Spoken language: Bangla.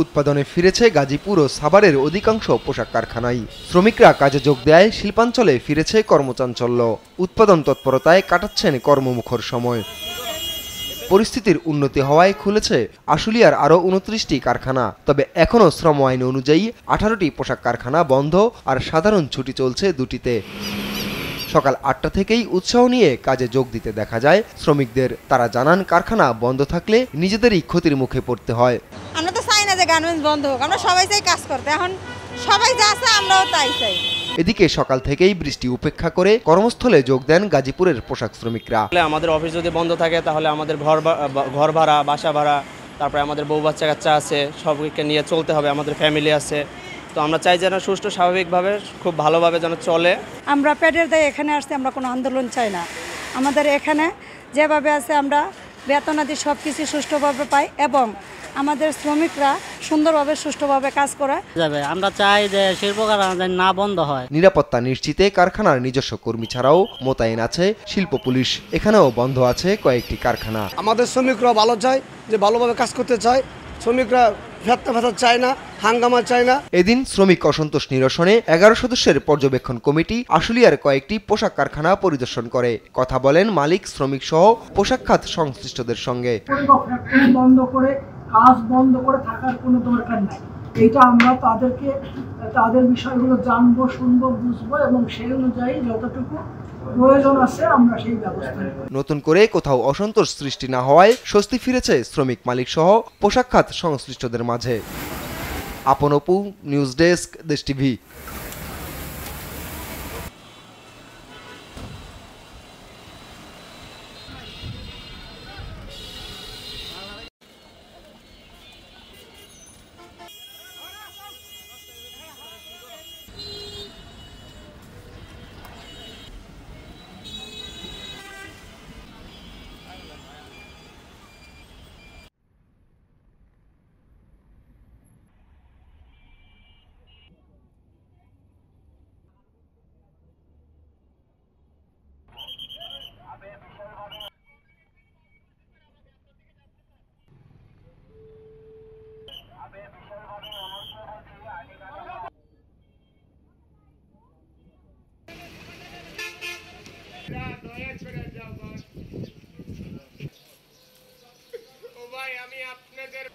উৎপাদনে ফিরেছে গাজীপুর ও সাভারের অধিকাংশ পোশাক কারখানায়। শ্রমিকরা কাজে যোগ দেয়, শিল্পাঞ্চলে ফিরেছে কর্মচাঞ্চল্য। উৎপাদন তৎপরতায় কাটাচ্ছেন কর্মমুখর সময়। পরিস্থিতির উন্নতি হওয়ায় খুলেছে আশুলিয়ার আরও ২৯টি কারখানা। তবে এখনও শ্রম আইন অনুযায়ী ১৮টি পোশাক কারখানা বন্ধ আর সাধারণ ছুটি চলছে ২টিতে। সকাল ৮টা থেকেই উৎসাহ নিয়ে কাজে যোগ দিতে দেখা যায় শ্রমিকদের। তারা জানান, কারখানা বন্ধ থাকলে নিজেদেরই ক্ষতির মুখে পড়তে হয়। আমরা তো চাই না যে গার্মেন্টস বন্ধ হোক, আমরা সবাই চাই কাজ করতে। এখন সবাই যা আছে আমরাও তাই চাই। এদিকে সকাল থেকেই বৃষ্টি উপেক্ষা করে কর্মস্থলে যোগ দেন গাজীপুরের পোশাক শ্রমিকরা। আমাদের অফিস যদি বন্ধ থাকে তাহলে আমাদের ঘর ভাড়া, বাসা ভাড়া, তারপরে আমাদের বউ বাচ্চা কাচ্চা আছে, সবকে নিয়ে চলতে হবে, আমাদের ফ্যামিলি আছে। তো আমরা চাই যেন সুষ্ঠু স্বাভাবিকভাবে খুব ভালোভাবে যেন চলে। আমরা পেটের দায়ে এখানে আসতে, আমরা কোনো আন্দোলন চাই না। আমাদের এখানে যেভাবে আছে আমরা বেতনাদি সব কিছু সুষ্ঠুভাবে পাই এবং আমাদের শ্রমিকরা সুন্দরভাবে সুষ্ঠুভাবে কাজ করে যাবে। আমরা চাই যে শিল্প কারখানা না বন্ধ হয়। নিরাপত্তা নিশ্চিতে কারখানার নিজস্ব কর্মী ছাড়াও মোতায়েন আছে শিল্প পুলিশ। এখানেও বন্ধ আছে কয়েকটি কারখানা। আমাদের শ্রমিকরা ভালো চায়, যে ভালোভাবে কাজ করতে চায়। শ্রমিকরা ভেতনা চায় না, হাঙ্গামা চায় না। এদিন শ্রমিক অসন্তোষ নিরসনে ১১ সদস্যের পর্যবেক্ষণ কমিটি আশুলিয়ার কয়েকটি পোশাক কারখানা পরিদর্শন করে। কথা বলেন মালিক, শ্রমিক সহ পোশাক খাত সংশ্লিষ্টদের সঙ্গে। বন্ধ করে কাজ বন্ধ করে থাকার কোনো দরকার নাই। এটা আমরা তাদের বিষয়গুলো জানবো, শুনবো, বুঝবো এবং সেই অনুযায়ী যতটুকু প্রয়োজন আছে আমরা সেই ব্যবস্থা নেব। নতুন করে কোথাও অসন্তোষ সৃষ্টি না হওয়ায় স্বস্তি ফিরেছে শ্রমিক, মালিক সহ পোশাক খাত সংশ্লিষ্টদের মাঝে। আপন অপু, নিউজ ডেস্ক, দেশ টিভি। ও ভাই, আমি আপনাদের